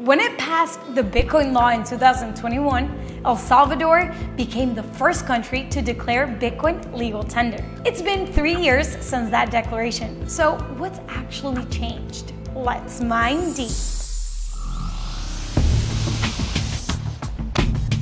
When it passed the Bitcoin law in 2021, El Salvador became the first country to declare Bitcoin legal tender. It's been 3 years since that declaration, so what's actually changed? Let's mine deep.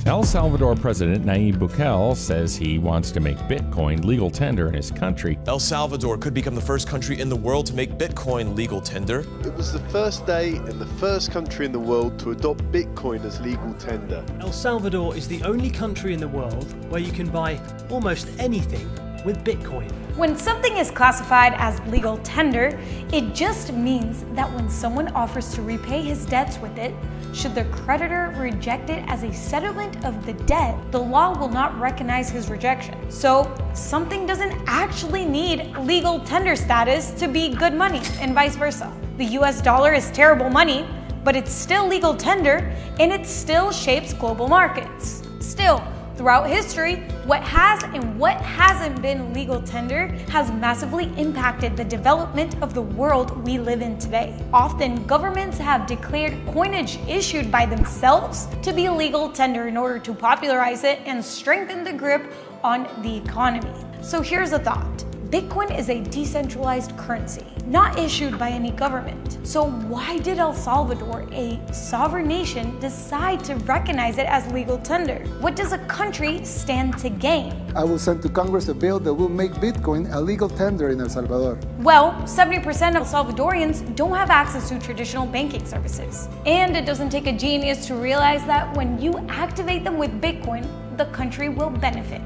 El Salvador President Nayib Bukele says he wants to make Bitcoin legal tender in his country. El Salvador could become the first country in the world to make Bitcoin legal tender. It was the first day and the first country in the world to adopt Bitcoin as legal tender. El Salvador is the only country in the world where you can buy almost anything with Bitcoin. When something is classified as legal tender, it just means that when someone offers to repay his debts with it, should the creditor reject it as a settlement of the debt, the law will not recognize his rejection. So something doesn't actually need legal tender status to be good money, and vice versa. The US dollar is terrible money, but it's still legal tender, and it still shapes global markets. Still, throughout history, what has and what hasn't been legal tender has massively impacted the development of the world we live in today. Often, governments have declared coinage issued by themselves to be legal tender in order to popularize it and strengthen the grip on the economy. So here's a thought. Bitcoin is a decentralized currency, not issued by any government. So why did El Salvador, a sovereign nation, decide to recognize it as legal tender? What does a country stand to gain? I will send to Congress a bill that will make Bitcoin a legal tender in El Salvador. Well, 70% of Salvadorians don't have access to traditional banking services. And it doesn't take a genius to realize that when you activate them with Bitcoin, the country will benefit.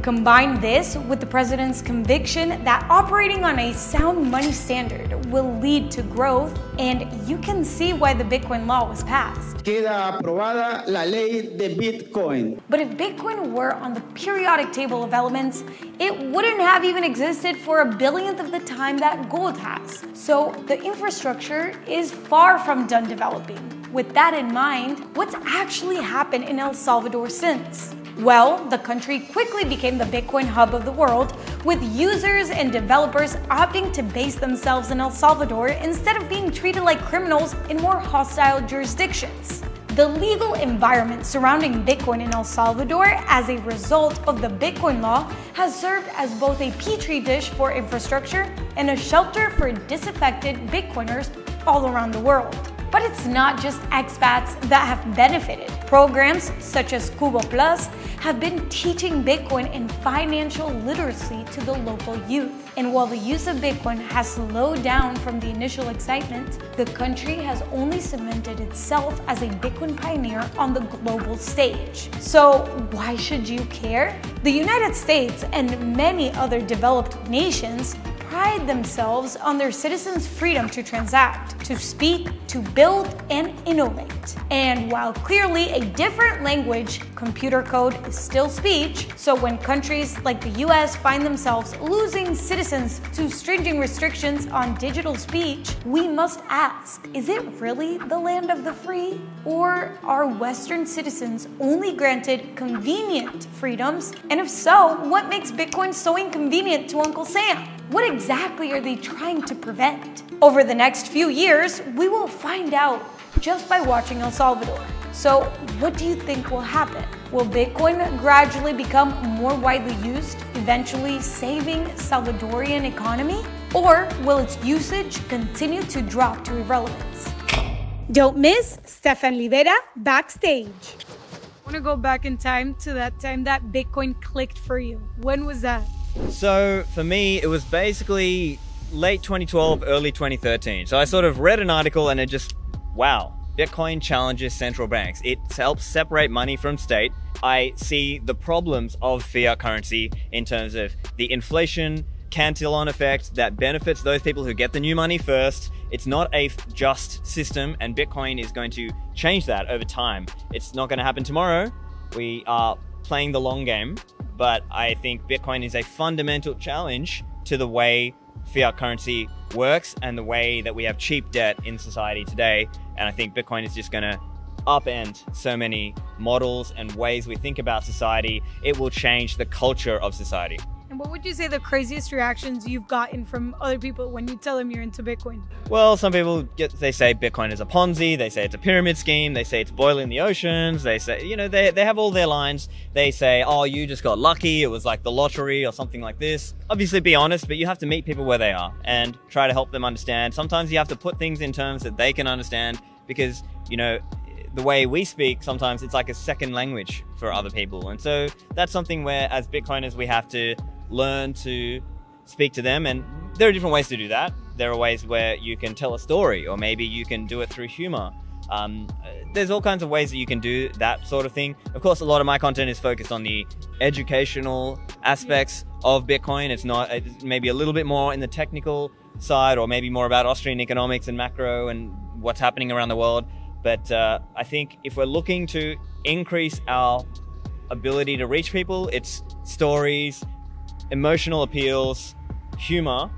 Combine this with the president's conviction that operating on a sound money standard will lead to growth, and you can see why the Bitcoin law was passed. Queda aprobada la ley de Bitcoin. But if Bitcoin were on the periodic table of elements, it wouldn't have even existed for a billionth of the time that gold has. So the infrastructure is far from done developing. With that in mind, what's actually happened in El Salvador since? Well, the country quickly became the Bitcoin hub of the world, with users and developers opting to base themselves in El Salvador instead of being treated like criminals in more hostile jurisdictions. The legal environment surrounding Bitcoin in El Salvador as a result of the Bitcoin law has served as both a petri dish for infrastructure and a shelter for disaffected Bitcoiners all around the world. But it's not just expats that have benefited. Programs such as Kubo Plus have been teaching Bitcoin and financial literacy to the local youth. And while the use of Bitcoin has slowed down from the initial excitement, the country has only cemented itself as a Bitcoin pioneer on the global stage. So why should you care? The United States and many other developed nations pride themselves on their citizens' freedom to transact, to speak, to build, and innovate. And while clearly a different language, computer code is still speech, so when countries like the US find themselves losing citizens to stringent restrictions on digital speech, we must ask, is it really the land of the free? Or are Western citizens only granted convenient freedoms? And if so, what makes Bitcoin so inconvenient to Uncle Sam? What exactly are they trying to prevent? Over the next few years, we will find out just by watching El Salvador. So what do you think will happen? Will Bitcoin gradually become more widely used, eventually saving Salvadorian economy? Or will its usage continue to drop to irrelevance? Don't miss Stefan Rivera backstage. I want to go back in time to that time that Bitcoin clicked for you. When was that? So for me, it was basically late 2012, early 2013. So I sort of read an article and it just, wow, Bitcoin challenges central banks. It helps separate money from state. I see the problems of fiat currency in terms of the inflation cantillon effect that benefits those people who get the new money first. It's not a just system, and Bitcoin is going to change that over time. It's not going to happen tomorrow. We are playing the long game. But I think Bitcoin is a fundamental challenge to the way fiat currency works and the way that we have cheap debt in society today. And I think Bitcoin is just going to upend so many models and ways we think about society. It will change the culture of society. And what would you say the craziest reactions you've gotten from other people when you tell them you're into Bitcoin? Well, some people they say Bitcoin is a Ponzi, they say it's a pyramid scheme, they say it's boiling the oceans, they say, you know, they have all their lines. They say, oh, you just got lucky, it was like the lottery or something like this. Obviously be honest, but you have to meet people where they are and try to help them understand. Sometimes you have to put things in terms that they can understand because, you know, the way we speak, sometimes it's like a second language for other people. And so that's something where as Bitcoiners, we have to learn to speak to them. And there are different ways to do that. There are ways where you can tell a story, or maybe you can do it through humor. There's all kinds of ways that you can do that sort of thing. Of course, a lot of my content is focused on the educational aspects of Bitcoin. It's maybe a little bit more in the technical side, or maybe more about Austrian economics and macro and what's happening around the world. But I think if we're looking to increase our ability to reach people, it's stories, emotional appeals, humor.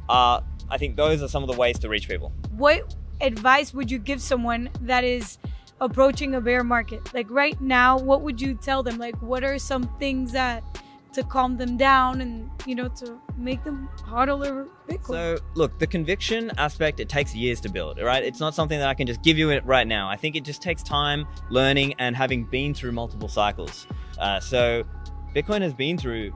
I think those are some of the ways to reach people. What advice would you give someone that is approaching a bear market? Like right now, what would you tell them? Like, what are some things that to calm them down and, you know, to make them hodl over Bitcoin? So look, the conviction aspect, it takes years to build, right? It's not something that I can just give you it right now. I think it just takes time, learning, and having been through multiple cycles. So Bitcoin has been through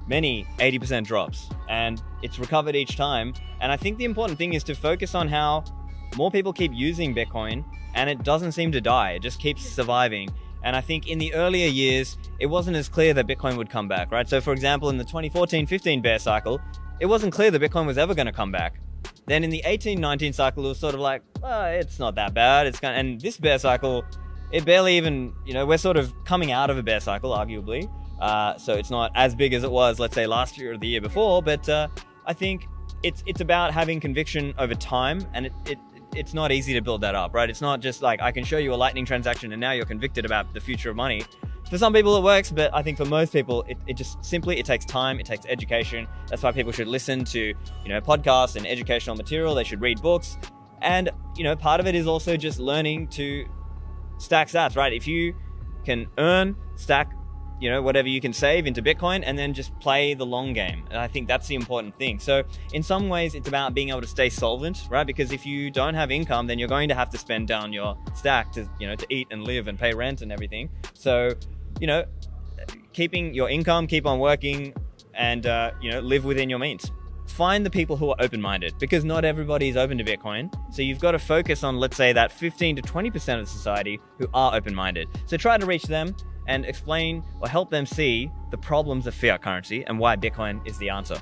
many 80% drops and it's recovered each time. And I think the important thing is to focus on how more people keep using Bitcoin and it doesn't seem to die. It just keeps surviving. And I think in the earlier years, it wasn't as clear that Bitcoin would come back, right? So for example, in the 2014-15 bear cycle, it wasn't clear that Bitcoin was ever going to come back. Then in the 18-19 cycle, it was sort of like, oh, it's not that bad. And this bear cycle, it barely even, you know, we're sort of coming out of a bear cycle, arguably. So it's not as big as it was, let's say, last year or the year before. But I think it's about having conviction over time, and it's not easy to build that up, right? It's not just like I can show you a lightning transaction and now you're convicted about the future of money. For some people it works, but I think for most people it just simply, it takes time, it takes education. That's why people should listen to, you know, podcasts and educational material. They should read books. And, you know, part of it is also just learning to stack sats, right? If you can earn, stack, you know, whatever you can save into Bitcoin and then just play the long game. And I think that's the important thing. So in some ways it's about being able to stay solvent, right? Because if you don't have income, then you're going to have to spend down your stack to, you know, to eat and live and pay rent and everything. So, you know, keeping your income, keep on working and, you know, live within your means. Find the people who are open-minded, because not everybody is open to Bitcoin. So you've got to focus on, let's say, that 15 to 20% of society who are open-minded. So try to reach them and explain or help them see the problems of fiat currency and why Bitcoin is the answer.